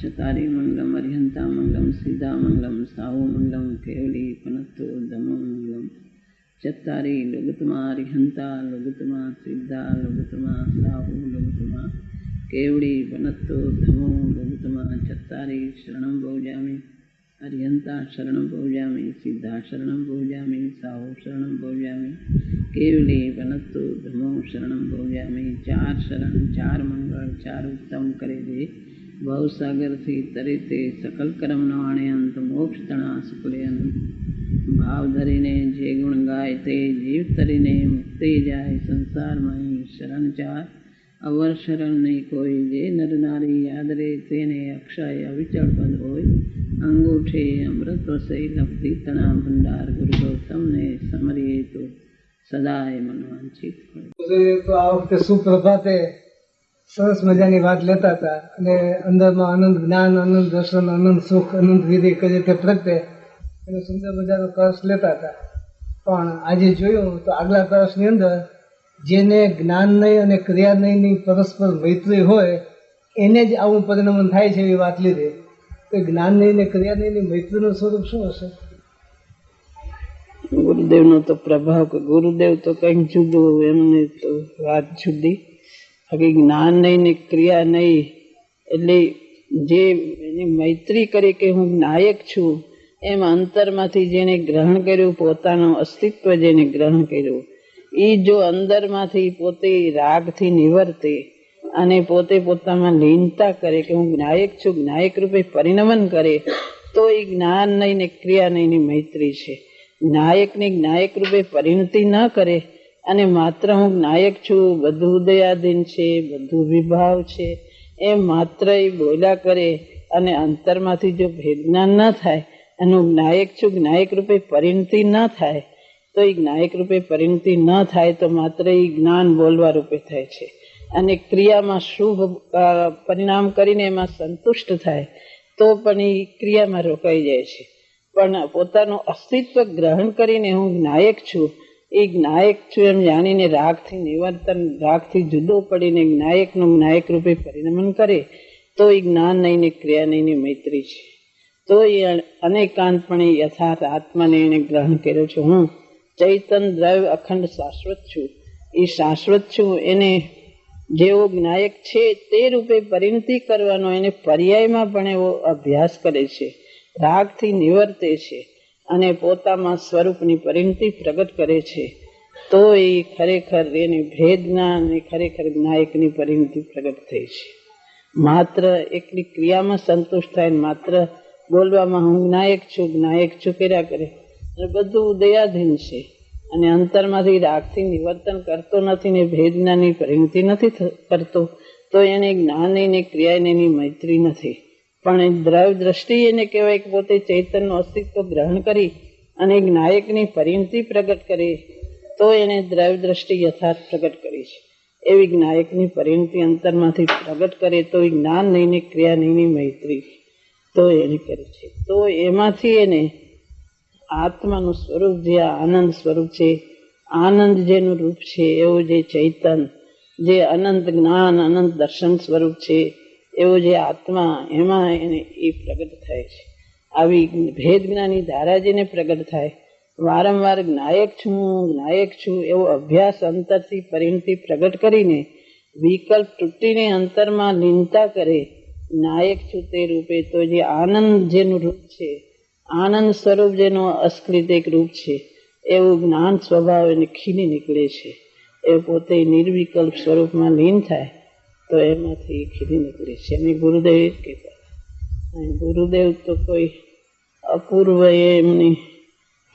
चतारी मंगलम अरिहंता मंगलम सिद्धा मंगलम साहु मंगलम केवली पनत्तो धमो मंगलम चतारी लुगतमा अरिहंता लुगतमा सिद्धा लुगतमा साहु लुगतमा केवड़ी पनत्तो धमो लुगतमा चतारी शरणं भोजामि अरिहंता शरणं भोजामि सिद्धा शरणं भोजामि साहु शरणं भोजामि केवली पनत्तो धमो शरणं भोजामि। चार शरण चार मंगल चार उत्तम करे दे भव सागर थी तरे ते सकल कर्म न आणे अंत मोक्ष तणा सुखले अनंत भाव धरीने जे गुण गाय ते जीव तरीने मुक्ति जाय संसार में शरण चार अवर शरण नहीं कोई जे नर नारी याद रे तेने अक्षय अविचल पद होय अंगूठे अमृत वसे लपति तना भंडार गुरु गौतम ने समरिए तो सदाय मनवांचित तो आ वखते सुप्रभाते सरस मजानी बात लेता था અને અંદરમાં આનંદ જ્ઞાન આનંદ દર્શન આનંદ સુખ આનંદ વિધિ કરી તે પ્રગટે એનો સુંદર મજાનો કળશ લેતા હતા. પણ આજે જોયું તો આગલા કળશની અંદર જેને જ્ઞાન નહીં અને ક્રિયા નહીંની પરસ્પર મૈત્રી હોય એને જ આવું પરિણમન થાય છે એવી વાત લીધી. તો જ્ઞાન નહીં ને ક્રિયા નહીંની મૈત્રીનું સ્વરૂપ શું હશે? ગુરુદેવનો તો પ્રભાવ ગુરુદેવ તો કંઈક જુદું એમને તો વાત જુદી. બાકી જ્ઞાન નહીં ને ક્રિયા નહીં એટલે જે એની મૈત્રી કરી કે હું નાયક છું એમ અંતરમાંથી જેને ગ્રહણ કર્યું પોતાનું અસ્તિત્વ જેને ગ્રહણ કર્યું એ જો અંદરમાંથી પોતે રાગથી નિવર્તે અને પોતે પોતામાં લીનતા કરે કે હું નાયક છું નાયક રૂપે પરિણમન કરે તો એ જ્ઞાન નહીં ને ક્રિયા નહીંની મૈત્રી છે. નાયકને નાયક રૂપે પરિણતિ ન કરે અને માત્ર હું નાયક છું બધું ઉદયાધીન છે બધું વિભાવ છે એમ માત્ર એ બોલ્યા કરે અને અંતરમાંથી જો ભેદજ્ઞાન ન થાય અને હું નાયક છું નાયક રૂપે પરિણતિ ન થાય તો એ નાયક રૂપે પરિણતિ ન થાય તો માત્ર એ જ્ઞાન બોલવા રૂપે થાય છે અને ક્રિયામાં શુભ પરિણામ કરીને એમાં સંતુષ્ટ થાય તો પણ એ ક્રિયામાં રોકાઈ જાય છે. પણ પોતાનું અસ્તિત્વ ગ્રહણ કરીને હું નાયક છું એ નાયક છું એમ જાણીને રાગથી નિવર્તન રાગથી જુદો પડીને નાયકનું નાયક રૂપે પરિણમન કરે તો એ જ્ઞાન નહીં ને ક્રિયા નહીં ની મૈત્રી છે. તો એ અનેકાંતપણે યથાર્થ આત્માને એને ગ્રહણ કર્યો છે. હું ચૈતન દ્રવ્ય અખંડ શાશ્વત છું એ શાશ્વત છું એને જેવો નાયક છે તે રૂપે પરિણતિ કરવાનો એને પર્યાયમાં પણ એવો અભ્યાસ કરે છે રાગથી નિવર્તે છે અને પોતામાં સ્વરૂપની પરિણતિ પ્રગટ કરે છે તો એ ખરેખર એની ભેદ જ્ઞાન એ ખરેખર નાયકની પરિણતિ પ્રગટ થઈ છે. માત્ર એકલી ક્રિયામાં સંતુષ્ટ થાય માત્ર બોલવામાં હું નાયક છું કર્યા કરે અને બધું ઉદયાધીન છે અને અંતરમાંથી રાગથી નિવર્તન કરતો નથી ને ભેદ જ્ઞાનની પરિણતિ નથી કરતો તો એને જ્ઞાન ને ક્રિયા એની મૈત્રી નથી. પણ દ્રવ્ય દ્રષ્ટિ એને કહેવાય કે પોતે ચૈતનનું અસ્તિત્વ ગ્રહણ કરી અને નાયકની પરિણતિ પ્રગટ કરે તો એને દ્રવ્ય દ્રષ્ટિ યથાર્થ પ્રગટ કરી છે. એવી નાયકની પરિણતિ અંતરમાંથી પ્રગટ કરે તો એ જ્ઞાન નહીં ને ક્રિયા નહીં મૈત્રી તો એને કરે છે. તો એમાંથી એને આત્માનું સ્વરૂપ જે આનંદ સ્વરૂપ છે આનંદ જેનું રૂપ છે એવું જે ચૈતન જે અનંત જ્ઞાન અનંત દર્શન સ્વરૂપ છે એવો જે આત્મા એમાં એને એ પ્રગટ થાય છે. આવી ભેદ જ્ઞાની ધારા જેને પ્રગટ થાય વારંવાર નાયક છું એવો અભ્યાસ અંતરથી પરિણતિ પ્રગટ કરીને વિકલ્પ તૂટીને અંતરમાં લીનતા કરે નાયક છું તે રૂપે તો જે આનંદ જેનું રૂપ છે આનંદ સ્વરૂપ જેનો અસ્ખલિત એક રૂપ છે એવું જ્ઞાન સ્વભાવ એને ખીલી નીકળે છે. એ પોતે નિર્વિકલ્પ સ્વરૂપમાં લીન થાય તો એમાંથી ખીલી નીકળે છે. અને ગુરુદેવ કહેતા ગુરુદેવ તો કોઈ અપૂર્વ એમની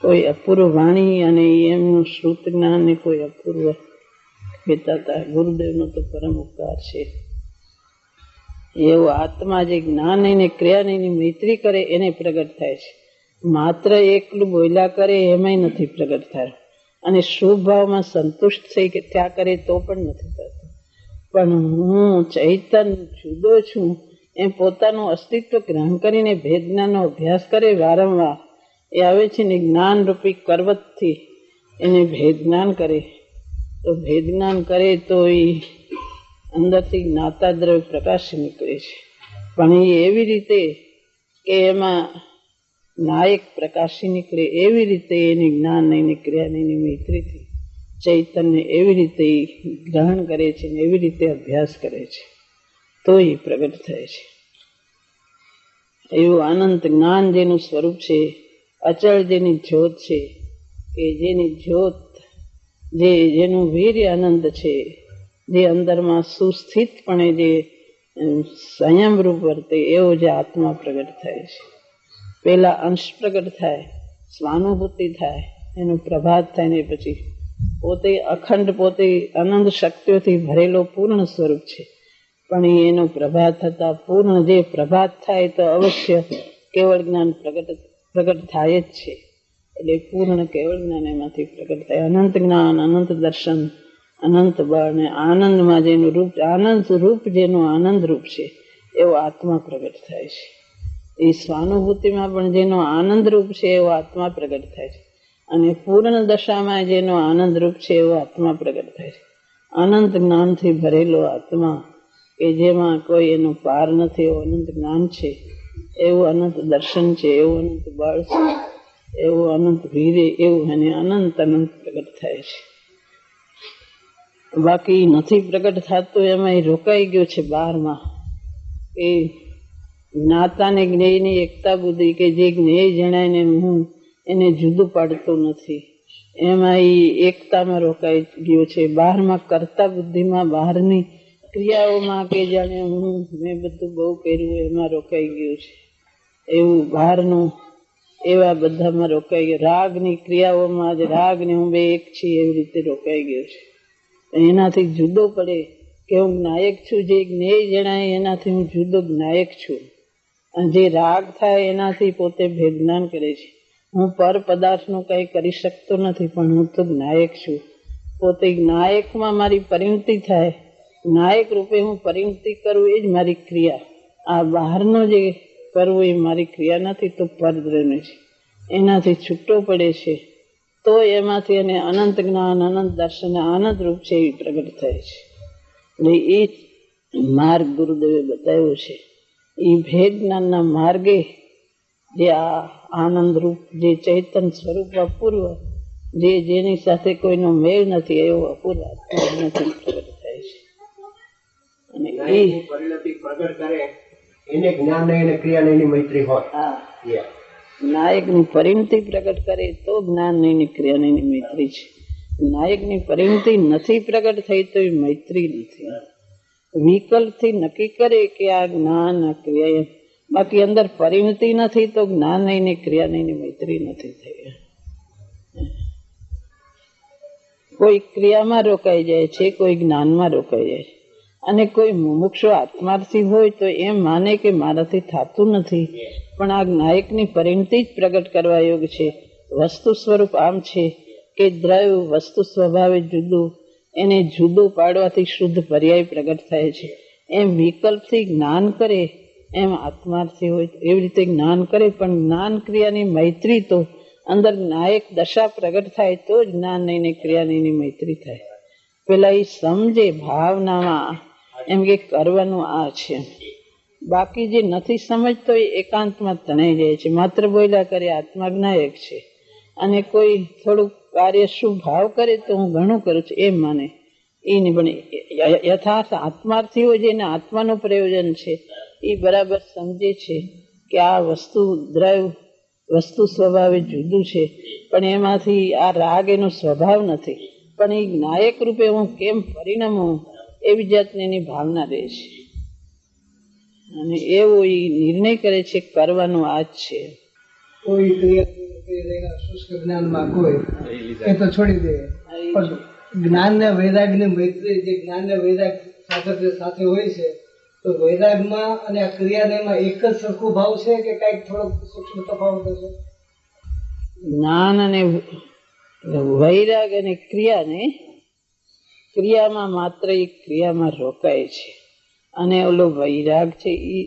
કોઈ અપૂર્વ વાણી અને એમનું શ્રુત જ્ઞાન ને કોઈ અપૂર્વ કહેતા હતા. ગુરુદેવનો તો પરમ ઉપકાર છે. એવો આત્મા જે જ્ઞાન ને ક્રિયા ની મૈત્રી કરે એને પ્રગટ થાય છે. માત્ર એકલું બોલ્યા કરે એમાંય નથી પ્રગટ થાય અને શુભ ભાવમાં સંતુષ્ટ થઈ કે ત્યાં કરે તો પણ નથી થતું. પણ હું ચૈતન જુદો છું એ પોતાનું અસ્તિત્વ ગ્રહણ કરીને ભેદ જ્ઞાનનો અભ્યાસ કરે વારંવાર એ આવે છે ને જ્ઞાન રૂપી કરવતથી એને ભેદ જ્ઞાન કરે તો ભેદ જ્ઞાન કરે તો એ અંદરથી જ્ઞાતા દ્રવ્ય પ્રકાશ નીકળે છે પણ એ એવી રીતે કે એમાં નાયક પ્રકાશી નીકળે, એવી રીતે એની જ્ઞાન એની ક્રિયા એની મૈત્રીથી ચૈતન્ય એવી રીતે ગ્રહણ કરે છે ને એવી રીતે અભ્યાસ કરે છે તો એ પ્રગટ થાય છે. એવું અનંત જ્ઞાન જેનું સ્વરૂપ છે, અચળ જેની જ્યોત છે, કે જેની જ્યોત જેનું વીર્ય આનંદ છે, જે અંદરમાં સુસ્થિતપણે જે સંયમ રૂપ વર્તે, એવો જે આત્મા પ્રગટ થાય છે. પેલા અંશ પ્રગટ થાય, સ્વાનુભૂતિ થાય, એનું પ્રભાત થાય ને પછી પોતે અખંડ, પોતે આનંદ શક્તિઓથી ભરેલો પૂર્ણ સ્વરૂપ છે. પણ એનો પ્રભાત થતા પૂર્ણ જે પ્રભાત થાય તો અવશ્ય કેવળ જ્ઞાન પ્રગટ થાય જ છે. એટલે પૂર્ણ કેવળ જ્ઞાન એમાંથી પ્રગટ થાય. અનંત જ્ઞાન, અનંત દર્શન, અનંત બળ ને આનંદમાં જેનું રૂપ, આનંદ રૂપ જેનું આનંદ રૂપ છે એવો આત્મા પ્રગટ થાય છે. એ સ્વાનુભૂતિમાં પણ જેનો આનંદ રૂપ છે એવો આત્મા પ્રગટ થાય છે. અને પૂર્ણ દશામાં જેનો આનંદ રૂપ છે એવો આત્મા પ્રગટ થાય છે. અનંત જ્ઞાનથી ભરેલો આત્મા કે જેમાં કોઈ એનો પાર નથી, એવું અનંત જ્ઞાન છે, એવું અનંત દર્શન છે, એવું અનંત બળ છે, એવું અનંત વીર્ય, એવું અને અનંત પ્રગટ થાય છે. બાકી નથી પ્રગટ થતું, એમાં એ રોકાઈ ગયો છે બહારમાં. એ જ્ઞાતા ને જ્ઞેયની એકતા બુદ્ધિ, કે જે જ્ઞેય જણાય ને હું એને જુદું પાડતો નથી, એમાં એ એકતામાં રોકાઈ ગયો છે. બહારમાં કરતા બુદ્ધિમાં, બહારની ક્રિયાઓમાં કે જાણે મેં બધું બહુ કર્યું એમાં રોકાઈ ગયું છે. એવું બહારનું એવા બધામાં રોકાઈ ગયું. રાગની ક્રિયાઓમાં જ રાગને હું બે એક છીએ એવી રીતે રોકાઈ ગયો છે. એનાથી જુદો પડે કે હું જ્ઞાયક છું, જે જ્ઞેય જણાય એનાથી હું જુદો જ્ઞાયક છું. અને જે રાગ થાય એનાથી પોતે ભેદ જ્ઞાન કરે છે. હું પર પદાર્થનું કંઈ કરી શકતો નથી, પણ હું તો જ્ઞાયક છું. પોતે જ્ઞાયકમાં મારી પરિણતિ થાય, નાયક રૂપે હું પરિણતિ કરું, એ જ મારી ક્રિયા. આ બહારનો જે કરવું એ મારી ક્રિયા નથી, તો પરદ્રવ્ય છે. એનાથી છૂટો પડે છે તો એમાંથી એને અનંત જ્ઞાન, અનંત દર્શન, આનંદ રૂપ છે એ પ્રગટ થાય છે. એટલે એ માર્ગ ગુરુદેવે બતાવ્યો છે. એ ભેદ જ્ઞાનના માર્ગે જે આ આનંદ રૂપ, જે ચૈતન્ય સ્વરૂપ અપૂર્વ, જેની સાથે કોઈનો મેળ નથી, એવો અપૂર્વ આત્માથી પ્રગટ થાય છે. અને એ પરિણતિ પ્રગટ કરે એને જ્ઞાન નહીં, એને ક્રિયા નહીં, મૈત્રી હોય. હા, નાયકની પરિણતિ પ્રગટ કરે તો જ્ઞાન નહીં, ક્રિયા નહીં, મૈત્રી છે. નાયકની પરિણતિ નથી પ્રગટ થઈ તો એ મૈત્રી નથી. વિકલ્પથી નક્કી કરે કે આ જ્ઞાન, આ ક્રિયા, બાકી અંદર પરિણતિ નથી તો જ્ઞાન નહીં, ક્રિયા નહીં, મૈત્રી નથી થઈ. કોઈ ક્રિયામાં રોકાઈ જાય છે, કોઈ જ્ઞાનમાં રોકાઈ જાય છે. અને કોઈ મુમુક્ષુ આત્માર્થી હોય તો એમ માને કે મારાથી થતું નથી, પણ આ નાયકની પરિણતિ જ પ્રગટ કરવા યોગ છે. વસ્તુ સ્વરૂપ આમ છે કે દ્રવ્ય વસ્તુ સ્વભાવે જુદું, એને જુદું પાડવાથી શુદ્ધ પર્યાય પ્રગટ થાય છે. એમ વિકલ્પથી જ્ઞાન કરે, એમ આત્માર્થી હોય એવી રીતે જ્ઞાન કરે, પણ જ્ઞાન ક્રિયાની મૈત્રી તો અંદર નાયક દશા પ્રગટ થાય તો જ જ્ઞાન નહીં, ક્રિયા નહીં, મૈત્રી થાય. પેલા એ સમજે ભાવનામાં એમ કે કરવાનું આ છે. બાકી જે નથી સમજતો એ એકાંતમાં તણાઈ જાય છે. માત્ર બોલ્યા કરે આત્મા જ્ઞાયક છે, અને કોઈ થોડુંક કાર્ય શું ભાવ કરે તો હું ઘણું કરું છું એમ માને. એ નહીં, પણ યથાર્થ આત્માર્થી હોય, જેને આત્માનું પ્રયોજન છે, એ બરાબર સમજે છે કે આ વસ્તુ દ્રવ્ય વસ્તુ સ્વભાવે જુદું છે, પણ એમાંથી આ રાગ એનો સ્વભાવ નથી, પણ એ નાયક રૂપે હું કેમ પરિણમું એવી જાતની એની ભાવના રહે છે. અને એવો એ નિર્ણય કરે છે કરવાનું આ જ છે. કોઈ ક્રિયા શુષ્ક જ્ઞાનમાં કોઈ એ તો છોડી દે, પણ જ્ઞાન ને વૈરાગ ની મૈત્રી, જે જ્ઞાન ને વૈરાગ સાથે હોય છે, તો વૈરાગમાં અને આ ક્રિયામાં એક જ સરખો ભાવ છે કે કઈક થોડોક સૂક્ષ્મ તફાવત છે? જ્ઞાન અને વૈરાગ અને ક્રિયામાં માત્ર એ ક્રિયામાં રોકાય છે. અને ઓલો વૈરાગ છે એ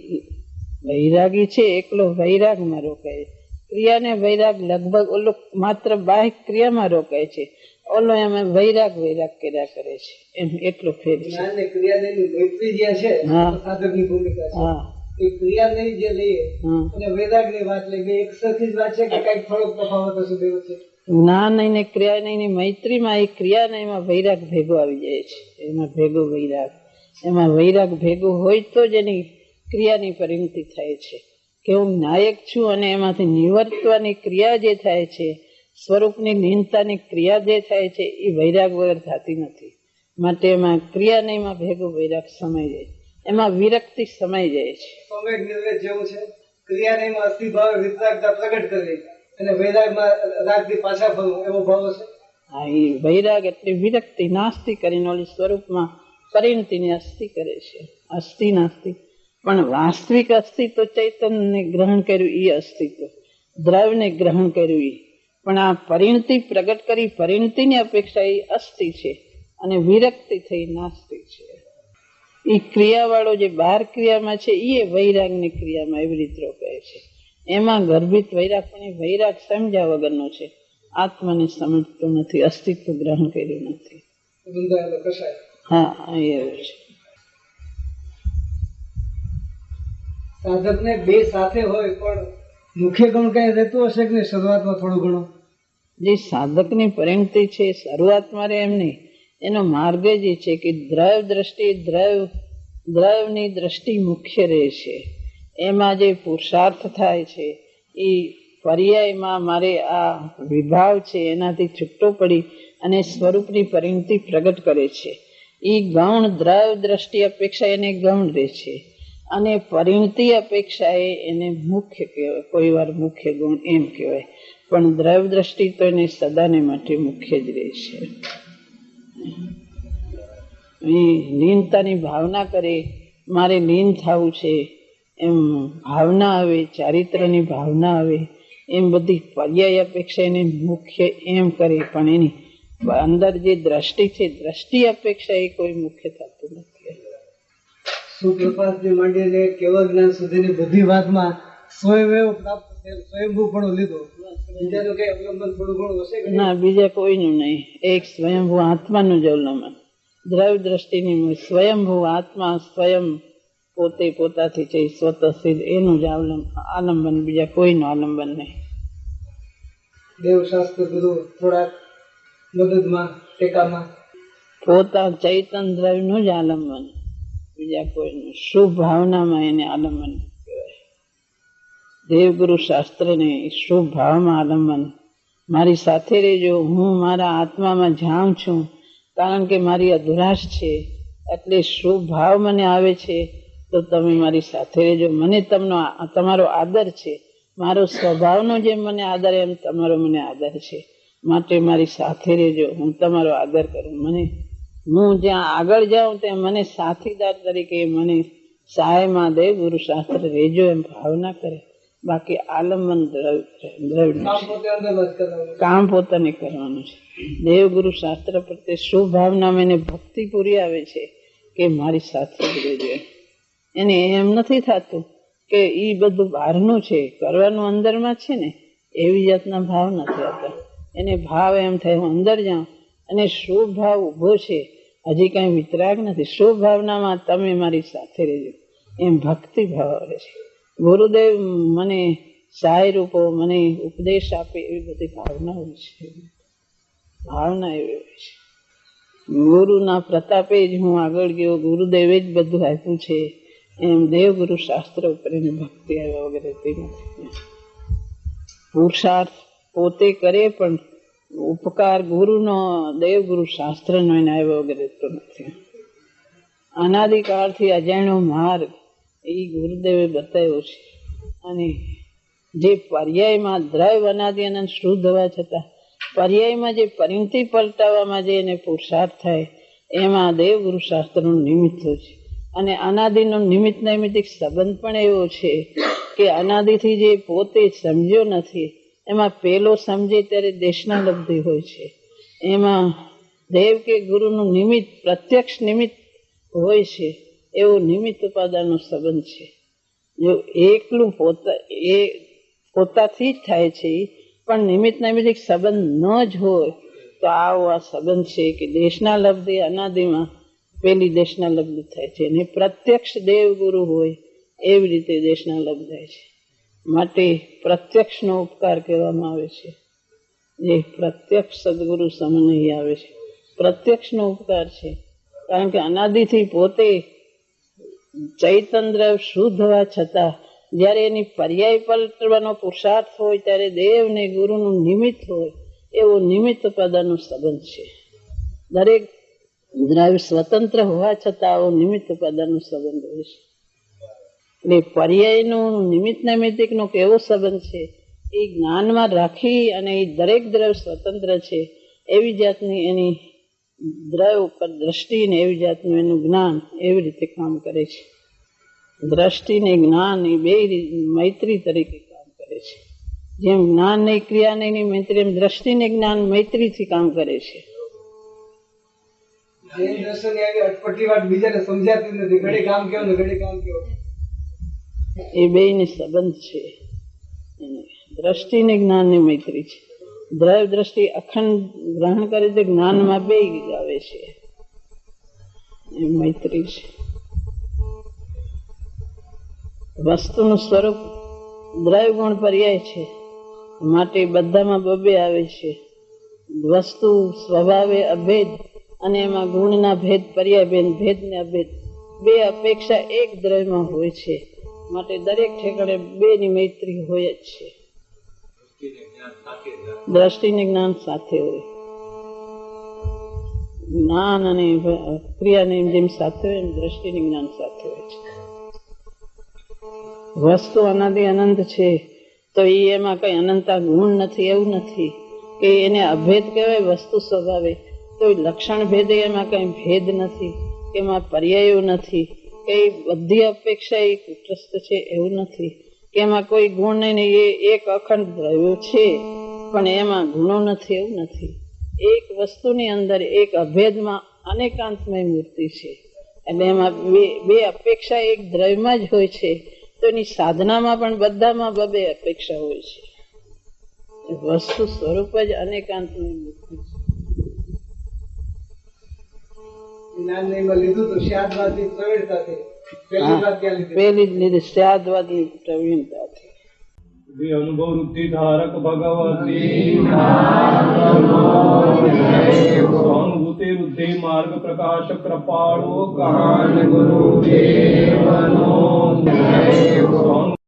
વૈરાગી છે, એકલો વૈરાગમાં રોકાય. ક્રિયા ને વૈરાગ લગભગ ઓલો માત્ર બાહ્ય ક્રિયામાં રોકાય છે, ઓલો એમાં વૈરાગ કર્યા કરે છે. એમ એટલો ફેર છે. જ્ઞાન ને ક્રિયાની મૈત્રી જે છે સાધકની ભૂમિકા છે. એ ક્રિયા નહીં જે લઈએ હમ. અને વૈરાગ ની વાત લઈએ, બે એક સરખી જ વાત છે કે કઈક થોડોક તફાવત હશે બે વચ્ચે? જ્ઞાન નહીં ને ક્રિયા નહીં ને મૈત્રીમાં એ ક્રિયા નહીં, એમાં વૈરાગ ભેગો આવી જાય છે. એમાં ભેગો વૈરાગ, એમાં વૈરાગ ભેગો હોય તો જ એની ક્રિયાની પરિણતિ થાય છે કે હું નાયક છું, અને એમાંથી નિવર્તવાની ક્રિયા જે થાય છે, સ્વરૂપની લીનતાની ક્રિયા જે થાય છે, એ વૈરાગ વગર થતી નથી. માટે એમાં ક્રિયા નહીંમાં ભેગો વૈરાગ સમાઈ જાય, એમાં વિરક્તિ સમાઈ જાય છે. સમ્યક નિર્વેદ જેવું છે, ક્રિયા નહીં માં અસ્થિભાવ વિતરાગતા પ્રગટ કરવી અને વૈરાગમાં રાગથી પાછા ફરવું, એવો ભાવ છે. હા, એ વૈરાગ એટલે વિરક્તિ નાસ્તિ કરીને ઓલી સ્વરૂપમાં પરિણતિને અસ્થિ કરે છે. અસ્થિ નાસ્તિ, પણ વાસ્તવિક અસ્તિત્વ ચૈતન્યને ગ્રહણ કર્યું એ અસ્તિત્વ, દ્રવ્યને ગ્રહણ કર્યું એ, પણ આ પરિણતિ પ્રગટ કરી પરિણતિની અપેક્ષા એ અસ્થિ છે, અને વિરક્તિ થઈ નાસ્તિ છે. એ ક્રિયાવાળો જે બાર ક્રિયામાં છે એ વૈરાગની ક્રિયામાં એવી રીતે કહે છે. એમાં ગર્ભિત વૈરાગ, પણ એ વૈરાગ સમજ્યા વગરનો છે, આત્માને સમજતો નથી, અસ્તિત્વ ગ્રહણ કર્યું નથી. બંધાયેલો કશાય. હા, એવું છે. સાધકને બે સાથે હોય પણ મુખ્ય ગુણ કઈ રહેતું હશે કે નહીં શરૂઆતમાં થોડું ઘણું? જે સાધકની પરિણતિ છે શરૂઆતમાં રે એમ નહીં, એનો માર્ગ જ એ છે કે દ્રવ્ય દ્રષ્ટિ, દ્રવ્યની દ્રષ્ટિ મુખ્ય રહે છે. એમાં જે પુરુષાર્થ થાય છે એ પર્યાયમાં મારે આ વિભાવ છે એનાથી છૂટો પડી અને સ્વરૂપની પરિણતિ પ્રગટ કરે છે. એ ગૌણ દ્રવ્ય દ્રષ્ટિ અપેક્ષા એને ગૌણ રહે છે, અને પરિણતિ અપેક્ષાએ એને મુખ્ય કહેવાય. કોઈ વાર મુખ્ય ગુણ એમ કહેવાય, પણ દ્રવ્ય દ્રષ્ટિ તો એને સદાને માટે મુખ્ય જ રહે છે. લીનતાની ભાવના કરે, મારે લીન થવું છે એમ ભાવના આવે, ચારિત્રની ભાવના આવે, એમ બધી પર્યાય અપેક્ષા એને મુખ્ય એમ કરે, પણ એની અંદર જે દ્રષ્ટિ છે, દ્રષ્ટિ અપેક્ષા એ કોઈ મુખ્ય થતું નથી. સુપ્રભાતથી માંડીને કેવળ જ્ઞાન સુધીની બધી વાતમાં સ્વયં પ્રાપ્ત થયેલ સ્વયંભૂ પણ લીધો, બીજાનું કઈ અવલંબન થોડું ઘણું હશે કે ના, બીજા કોઈનું નહીં. એક સ્વયંભૂ આત્માનું જ અવલંબન, દ્રવ્ય દ્રષ્ટિની સ્વયંભૂ આત્મા સ્વયં પોતે પોતાથી છે, સ્વતઃસિદ્ધ, એનું જ આલંબન, બીજા કોઈનું આલંબન નહીં. દેવશાસ્ત્ર બધું થોડાક મદદમાં ટેકામાં પોતા ચૈતન દ્રવ્યનું જ આલંબન, બીજા કોઈનું. શુભ ભાવનામાં એને આલંબન કહેવાય. દેવગુરુ શાસ્ત્રને શુભ ભાવમાં આલંબન. મારી સાથે રહેજો, હું મારા આત્મામાં જાઉં છું, કારણ કે મારી અધુરાશ છે, એટલે શુભ ભાવ મને આવે છે, તો તમે મારી સાથે રહેજો. મને તમારો આદર છે, મારો સ્વભાવનો જેમ મને આદર એમ તમારો મને આદર છે, માટે મારી સાથે રહેજો, હું તમારો આદર કરું. હું જ્યાં આગળ જાઉં ત્યાં મને સાથીદાર તરીકે મને સહાયમાં દે ગુરુ શાસ્ત્ર રહેજો એમ ભાવના કરે. બાકી આલંબન દ્રવ્ય કામ પોતાને કરવાનું છે. દેવગુરુ શાસ્ત્ર પ્રત્યે શુભ ભાવનામાં એને ભક્તિ પૂરી આવે છે કે મારી સાથે જ રહેજો. એને એમ નથી થતું કે એ બધું બહારનું છે, કરવાનું અંદરમાં છે ને, એવી જાતના ભાવ નથી આવતા. એને ભાવ એમ થાય હું અંદર જાઉં, અને શુભ ભાવ ઊભો છે, હજી કાંઈ વિતરાગ નથી. શુભ ભાવનામાં તમે મારી સાથે રહેજો એમ ભક્તિ ભાવ આવે છે. ગુરુદેવ મને સહાય રૂપો મને ઉપદેશ આપે, એવી બધી ભાવના હોય છે. ભાવના એવી હોય છે. ગુરુના પ્રતાપે જ હું આગળ ગયો, ગુરુદેવે જ બધું આપ્યું છે, એમ દેવગુરુ શાસ્ત્ર ઉપર એની ભક્તિ આવ્યા વગર રહેતી નથી. પુરુષાર્થ પોતે કરે, પણ ઉપકાર ગુરુનો, દેવગુરુ શાસ્ત્રનો એને આવ્યા વગર રહેતો નથી. અનાદિકાળથી અજાણ્યો માર્ગ એ ગુરુદેવે બતાવ્યો છે, અને જે પર્યાયમાં દ્રવ્ય અનાદિ અનંત શુદ્ધ હોવા છતાં પર્યાયમાં જે પરિણતિ પલટાવવામાં જે એને પુરુષાર્થ થાય, એમાં દેવગુરુ શાસ્ત્રનું નિમિત્ત છે. અને અનાદિનો નિમિત્ત નૈમિત્તિક સંબંધ પણ એવો છે કે અનાદિથી જે પોતે સમજ્યો નથી, એમાં પેલો સમજે ત્યારે દેશના લબ્ધિ હોય છે. એમાં દેવ કે ગુરુનું નિમિત્ત પ્રત્યક્ષ નિમિત્ત હોય છે, એવો નિમિત્ત ઉપાદાનનો સંબંધ છે. જો એકલું પોતાથી જ થાય છે, પણ નિમિત્ત નૈમિત્તિક સંબંધ ન જ હોય તો આવો આ સંબંધ છે કે દેશના લબ્ધિ અનાદિમાં પેલી દેશના લબ્ધિ થાય છે. અને પ્રત્યક્ષ દેવ ગુરુ હોય એવી રીતે દેશના લાભ થાય છે. માટે પ્રત્યક્ષનો ઉપકાર કહેવામાં આવે છે. જે પ્રત્યક્ષ સદગુરુ સમન્વય આવે છે, પ્રત્યક્ષનો ઉપકાર છે. કારણ કે અનાદિથી પોતે ચૈતન્ય શુદ્ધ હોવા છતાં જ્યારે એની પર્યાય પલટવાનો પુરુષાર્થ હોય ત્યારે દેવ ને ગુરુનું નિમિત્ત હોય એવો નિમિત્ત પદાનો સંબંધ છે. દરેક દ્રવ્ય સ્વતંત્ર હોવા છતાં આવો નિમિત્ત પદાનો સંબંધ હોય છે. એટલે પર્યાયનું નિમિત્ત નૈમિત્તિકનો કેવો સંબંધ છે એ જ્ઞાનમાં રાખી અને એ દરેક દ્રવ્ય સ્વતંત્ર છે એવી જાતની એની દ્રવ્ય ઉપર દ્રષ્ટિ ને એવી જાતનું એનું જ્ઞાન એવી રીતે કામ કરે છે. દ્રષ્ટિ ને જ્ઞાન એ બે મૈત્રી તરીકે કામ કરે છે. જેમ જ્ઞાન ને ક્રિયા ને મૈત્રી એમ દ્રષ્ટિ ને જ્ઞાન મૈત્રીથી કામ કરે છે. જે દર્શન આવી અટપટી વાત બીજાને સમજાતી નથી, ઘડી કામ કેવો ને ઘડી કામ કેવો, એ બે ને સંબંધ છે. દ્રષ્ટિ ને જ્ઞાન ની મૈત્રી છે. દ્રવ્ય દ્રષ્ટિ અખંડ ગ્રહણ કરે તે જ્ઞાનમાં બે આવે છે, એ મૈત્રી છે. વસ્તુનું સ્વરૂપ દ્રવ્ય ગુણ પર્યાય છે માટે બધામાં બબે આવે છે. વસ્તુ સ્વભાવે અભેદ અને એમાં ગુણના ભેદ પર્યાય ભેદ ને અભેદ બે અપેક્ષા એક દ્રવ્યમાં હોય છે. માટે દરેક ઠેકાણે બે ની મૈત્રી હોય જ છે. દ્રષ્ટિ ને જ્ઞાન સાથે હોય, જ્ઞાન અને ક્રિયા ને જેમ સાથે હોય એમ દ્રષ્ટિ ને જ્ઞાન સાથે હોય છે. વસ્તુ અનાદિ અનંત છે તો એમાં કઈ અનંતા ગુણ નથી એવું નથી કે એને અભેદ કહેવાય. વસ્તુ સ્વભાવે તો લક્ષણ ભેદે એમાં કઈ ભેદ નથી કે એમાં પર્યાયો નથી કે બધી અપેક્ષા એ કુટસ્થ છે એવું નથી કે એમાં કોઈ ગુણ નહીં. એ એક અખંડ દ્રવ્ય છે પણ એમાં ગુણો નથી એવું નથી. એક વસ્તુની અંદર એક અભેદમાં અનેકાંતમય મૂર્તિ છે. એટલે એમાં બે અપેક્ષા એક દ્રવ્યમાં જ હોય છે તો એની સાધનામાં પણ બધામાં બબે અપેક્ષા હોય છે. વસ્તુ સ્વરૂપ જ અનેકાંતમય મૂર્તિ છે. જ્ઞાન નહીં લીધું તો શાદવાદની પ્રવીણતાથી પહેલી વાત ક્યાં લીધી? પહેલી જ લીધી શાદવાદની પ્રવીણતાથી. અનુભવ વૃદ્ધિ ધારક ભગવતી સ્વાનુભૂતિ વૃદ્ધિ માર્ગ પ્રકાશ કૃપાળો કાન ગુરુદેવનો